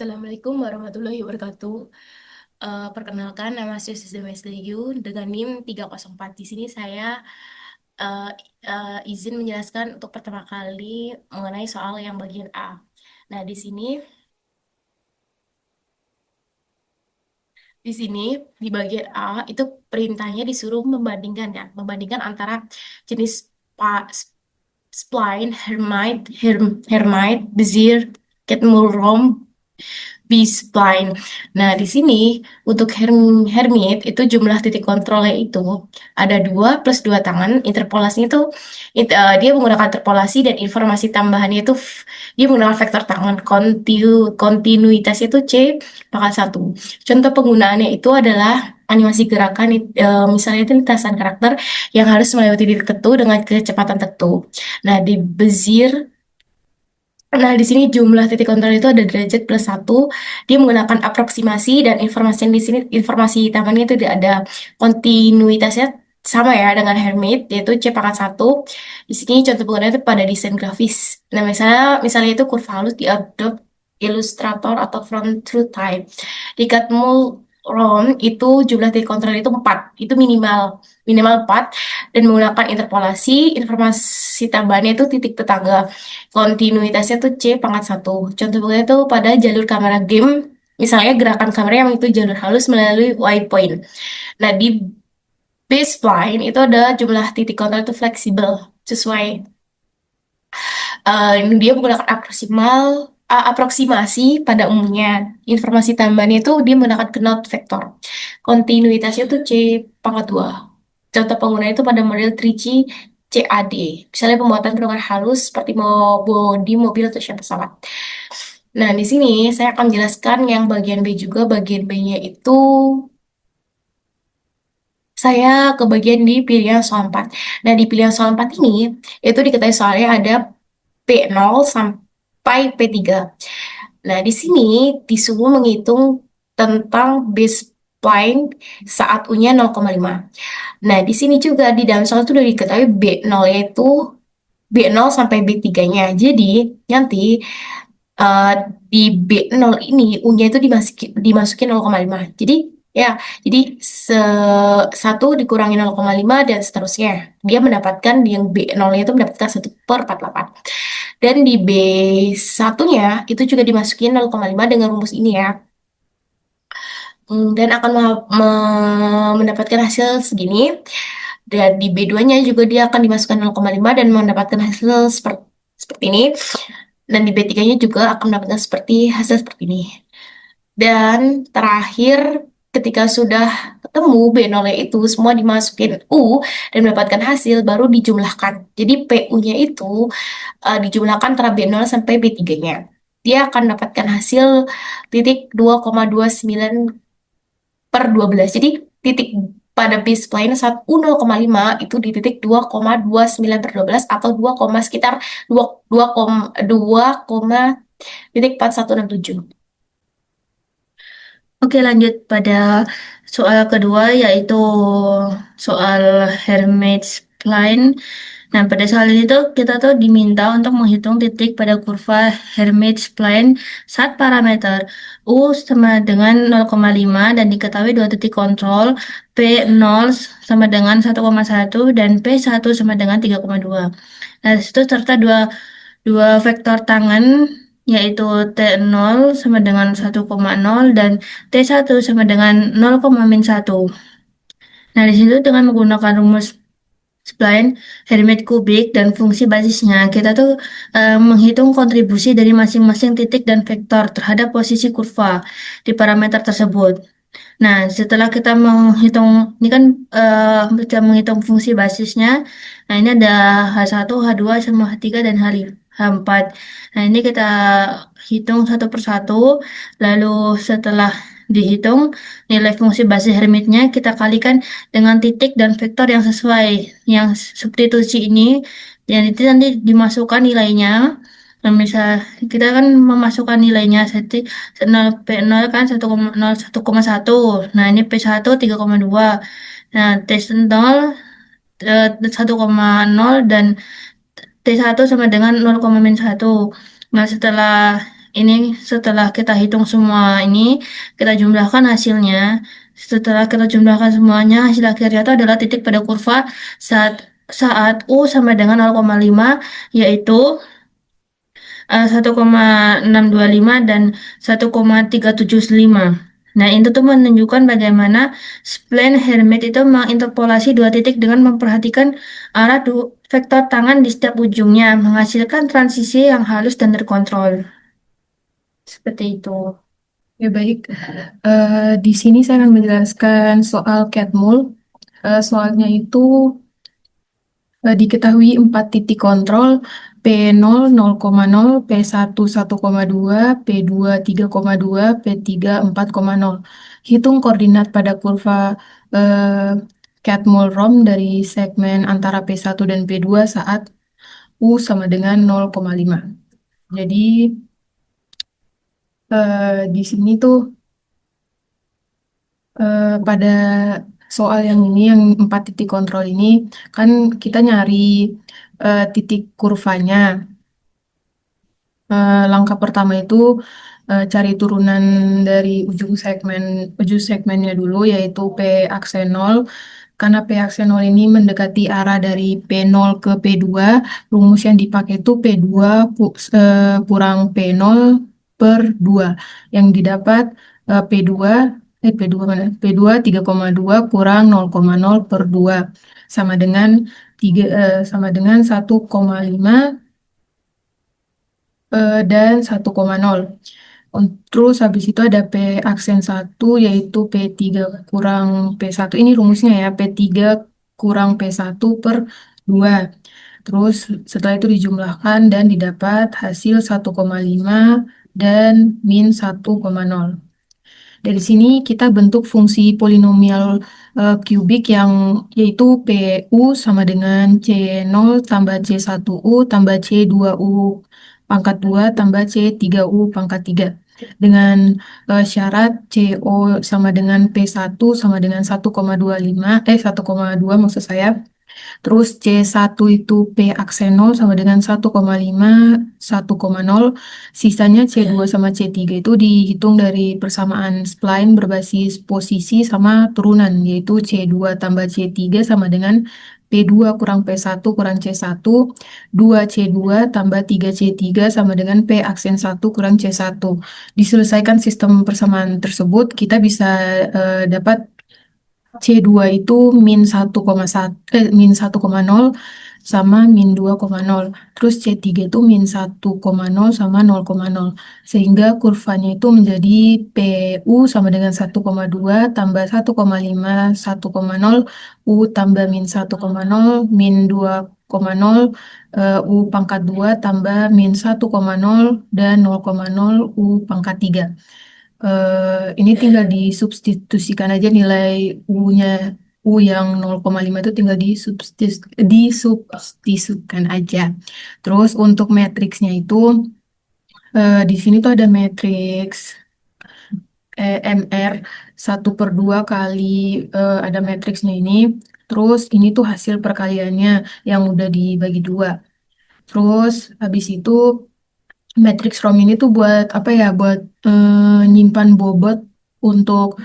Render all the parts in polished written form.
Assalamualaikum warahmatullahi wabarakatuh. Perkenalkan, nama saya Sisda Mesdayu dengan NIM 304. Di sini saya eh, izin menjelaskan untuk pertama kali mengenai soal yang bagian A. Nah, di sini di bagian A itu perintahnya disuruh membandingkan ya, membandingkan antara jenis spline, hermite, bezier, catmull, B-spline. Nah, di sini untuk Hermit itu jumlah titik kontrolnya itu ada 2 plus 2 tangan. Interpolasinya itu dia menggunakan interpolasi dan informasi tambahannya itu dia menggunakan vektor tangan. Kontinuitasnya itu C pangkat 1. Contoh penggunaannya itu adalah animasi gerakan, misalnya itu lintasan karakter yang harus melewati titik tertentu dengan kecepatan tertentu. Nah, di Bezier. Nah, di sini jumlah titik kontrol itu ada derajat plus 1. Dia menggunakan aproksimasi dan informasi yang di sini, informasi tambahannya itu ada kontinuitasnya sama ya dengan Hermit, yaitu C pangkat 1. Di sini contoh penggunaannya itu pada desain grafis. Nah, misalnya itu kurva halus di Adobe Illustrator atau Front Through Type. Di Catmull ROM itu jumlah titik kontrol itu 4. Itu minimal minimal 4 dan menggunakan interpolasi, informasi tambahannya itu titik tetangga. Kontinuitasnya tuh C pangkat 1. Contoh buktinya tuh pada jalur kamera game, misalnya gerakan kamera yang itu jalur halus melalui waypoint. Nah, di baseline itu ada jumlah titik kontrol itu fleksibel, sesuai. Dia menggunakan aproksimasi pada umumnya. Informasi tambahannya itu dia menggunakan knot vektor. Kontinuitasnya tuh C pangkat 2. Contoh pengguna itu pada model 3G CAD. Misalnya pembuatan perubahan halus seperti mau bodi mobil atau shell pesawat. Nah, di sini saya akan jelaskan yang bagian B juga. Bagian B-nya itu saya ke bagian di pilihan soal 4. Nah, di pilihan soal 4 ini, itu diketahui soalnya ada P0 sampai P3. Nah, di sini disuruh menghitung tentang baseline saat U-nya 0,5. Nah, di sini juga di dalam soal itu udah diketahui B0 yaitu B0 sampai B3-nya. Jadi, nanti eh, di B0 ini U-nya itu dimasukin 0,5. Jadi, ya, jadi satu dikurangi 0,5 dan seterusnya. Dia mendapatkan yang B0-nya itu mendapatkan 1/48. Dan di B1-nya itu juga dimasukin 0,5 dengan rumus ini ya. Dan akan mendapatkan hasil segini. Dan di B2-nya juga dia akan dimasukkan 0,5 dan mendapatkan hasil seperti ini. Dan di B3-nya juga akan mendapatkan hasil seperti ini. Dan terakhir, ketika sudah ketemu B0 itu semua dimasukin U dan mendapatkan hasil, baru dijumlahkan. Jadi PU-nya itu dijumlahkan antara B0 sampai B3-nya. Dia akan mendapatkan hasil titik 2,29 per 12. Jadi titik pada baseline saat U 0,5 itu di titik 2,29 per 12 atau 2, sekitar 2, 2, titik 4167. Oke, lanjut pada soal kedua yaitu soal Hermite-Spline. Nah, pada soal ini tuh kita tuh diminta untuk menghitung titik pada kurva Hermite-Spline saat parameter U sama dengan 0,5 dan diketahui dua titik kontrol P0 sama dengan 1,1 dan P1 sama dengan 3,2. Nah, itu serta dua dua vektor tangan yaitu T0 sama dengan 1,0 dan T1 sama dengan 0,-1. Nah, di situ dengan menggunakan rumus spline, Hermite kubik, dan fungsi basisnya, kita tuh menghitung kontribusi dari masing-masing titik dan vektor terhadap posisi kurva di parameter tersebut. Nah, setelah kita menghitung, ini kan kita menghitung fungsi basisnya. Nah, ini ada H1, H2, sama H3, dan H4. Nah, ini kita hitung satu persatu. Lalu setelah dihitung, nilai fungsi basis Hermitnya kita kalikan dengan titik dan vektor yang sesuai. Yang substitusi ini, dan itu nanti dimasukkan nilainya. Nah, misal kita kan memasukkan nilainya P0 kan 1,1. Nah, ini P1 3,2. Nah, T0 1,0 dan T1 sama dengan 0,-1. Nah, setelah Ini setelah kita hitung semua ini, kita jumlahkan hasilnya. Setelah kita jumlahkan semuanya, hasil akhirnya itu adalah titik pada kurva saat saat U sama dengan 0,5, yaitu 1,625 dan 1,375. Nah, itu tuh menunjukkan bagaimana spline Hermite itu menginterpolasi dua titik dengan memperhatikan arah vektor tangan di setiap ujungnya, menghasilkan transisi yang halus dan terkontrol. Seperti itu. Ya baik, di sini saya akan menjelaskan soal Catmull. Soalnya itu diketahui 4 titik kontrol P0 0,0, P1 1,2, P2 3,2, P3 4,0. Hitung koordinat pada kurva eh, Catmull Rom dari segmen antara P1 dan P2 saat U sama dengan 0,5. Jadi di sini tuh pada soal yang ini, yang 4 titik kontrol ini, kan kita nyari titik kurvanya. Langkah pertama itu cari turunan dari ujung segmennya dulu, yaitu P aksen 0. Karena P aksen 0 ini mendekati arah dari P0 ke P2, rumus yang dipakai itu P2 kurang P0 per 2. Yang didapat P2 mana? P2 3,2 kurang 0,0 per 2 sama dengan 1,5 dan 1,0. Terus habis itu ada P aksen 1 yaitu P3 kurang P1. Ini rumusnya ya, P3 kurang P1 per 2. Terus setelah itu dijumlahkan dan didapat hasil 1,5 dan min 1,0. Dari sini kita bentuk fungsi polinomial kubik yang yaitu PU sama dengan C0 tambah C1U tambah C2U pangkat 2 tambah C3U pangkat 3. Dengan syarat CO sama dengan P1 sama dengan 1,2 maksud saya. Terus C1 itu P aksen 0 sama dengan 1,5, 1,0. Sisanya C2 sama C3 itu dihitung dari persamaan spline berbasis posisi sama turunan, yaitu C2 tambah C3 sama dengan P2 kurang P1 kurang C1, 2C2 tambah 3C3 sama dengan P aksen 1 kurang C1. Diselesaikan sistem persamaan tersebut, kita bisa dapat C2 itu min 1,0 sama min 2,0. Terus C3 itu min 1,0 sama 0,0. Sehingga kurvanya itu menjadi PU sama dengan 1,2 tambah 1,5 1,0 U tambah min 1,0 min 2,0 U pangkat 2 tambah min 1,0 dan 0,0 U pangkat 3. Ini tinggal disubstitusikan aja nilai U-nya. U yang 0,5 itu tinggal disubstitusikan aja. Terus untuk matriksnya itu di sini tuh ada matriks MR 1/2 kali ada matriksnya ini. Terus ini tuh hasil perkaliannya yang udah dibagi dua. Terus habis itu matriks ROM ini tuh buat apa ya? Buat nyimpan bobot untuk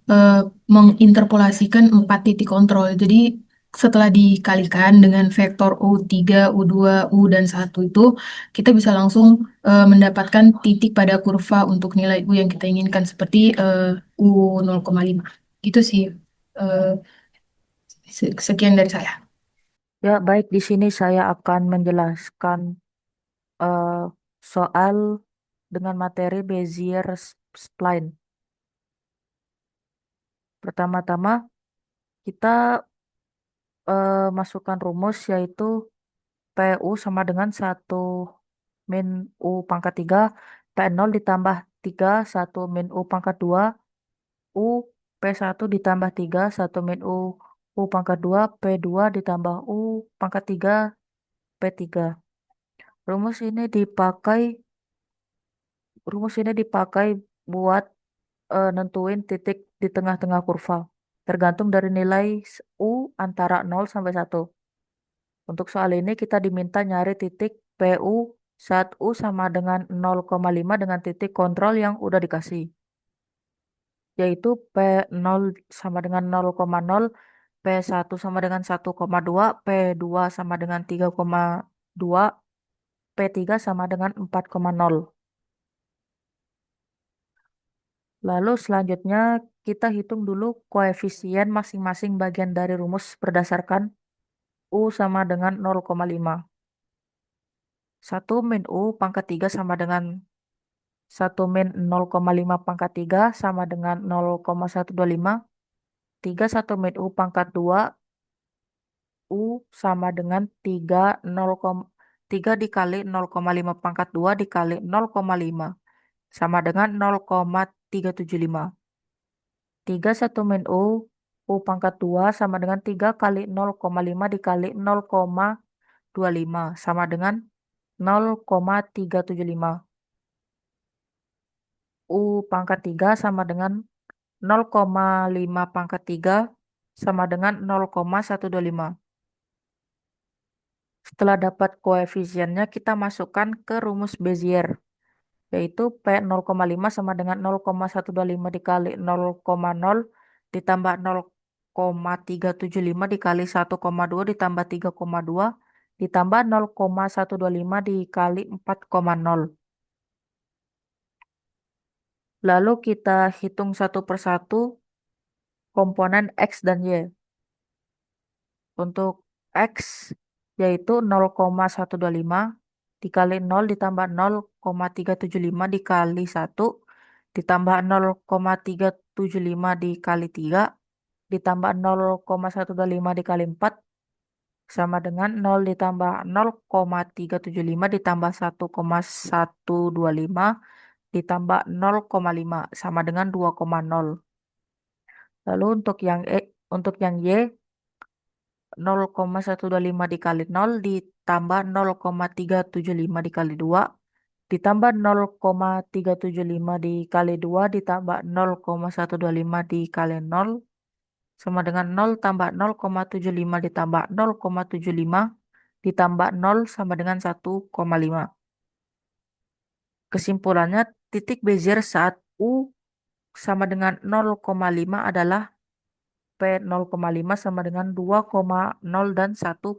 eh, menginterpolasikan 4 titik kontrol. Jadi setelah dikalikan dengan vektor U3, U2, U dan 1 itu, kita bisa langsung mendapatkan titik pada kurva untuk nilai U yang kita inginkan seperti U 0,5. Gitu sih. Eh, Sekian dari saya. Ya, baik, di sini saya akan menjelaskan eh, soal dengan materi Bezier spline. Pertama-tama kita masukkan rumus yaitu PU sama dengan 1 min U pangkat 3, P0 ditambah 3, 1 min U pangkat 2, U P1 ditambah 3, 1 min U pangkat 2, P2 ditambah U pangkat 3, P3. Rumus ini dipakai Rumus ini dipakai buat nentuin titik di tengah-tengah kurva, tergantung dari nilai U antara 0 sampai 1. Untuk soal ini kita diminta nyari titik PU saat U sama dengan 0,5 dengan titik kontrol yang udah dikasih, yaitu P0 sama dengan 0,0, P1 sama dengan 1,2, P2 sama dengan 3,2, P3 sama dengan 4,0. Lalu selanjutnya kita hitung dulu koefisien masing-masing bagian dari rumus berdasarkan U sama dengan 0,5. 1 min U pangkat 3 sama dengan 1 min 0,5 pangkat 3 sama dengan 0,125. 3 1 min U pangkat 2 U sama dengan 3 dikali 0,5 pangkat 2 dikali 0,5 sama dengan 0,375. 3 1 min U pangkat 2 sama dengan 3 kali 0,5 dikali 0,25 sama dengan 0,375. U pangkat 3 sama dengan 0,5 pangkat 3 sama dengan 0,125. Setelah dapat koefisiennya, kita masukkan ke rumus Bezier, yaitu P 0,5 sama dengan 0,125 dikali 0,0 ditambah 0,375 dikali 1,2 ditambah 3,2 ditambah 0,125 dikali 4,0. Lalu kita hitung satu persatu komponen X dan Y. Untuk X yaitu 0,125 dikali 0 ditambah 0,375 dikali 1 ditambah 0,375 dikali 3 ditambah 0,125 dikali 4 sama dengan 0 ditambah 0,375 ditambah 1,125 ditambah 0,5 sama dengan 2,0. Lalu untuk yang Y 0,125 dikali 0 ditambah 0,375 dikali 2 ditambah 0,375 dikali 2 ditambah 0,125 dikali 0 sama dengan 0 tambah 0,75 ditambah 0,75 ditambah 0 sama dengan 1,5. Kesimpulannya, titik Bezier saat U sama dengan 0,5 adalah P 0,5 sama dengan 2,0 dan 1,5.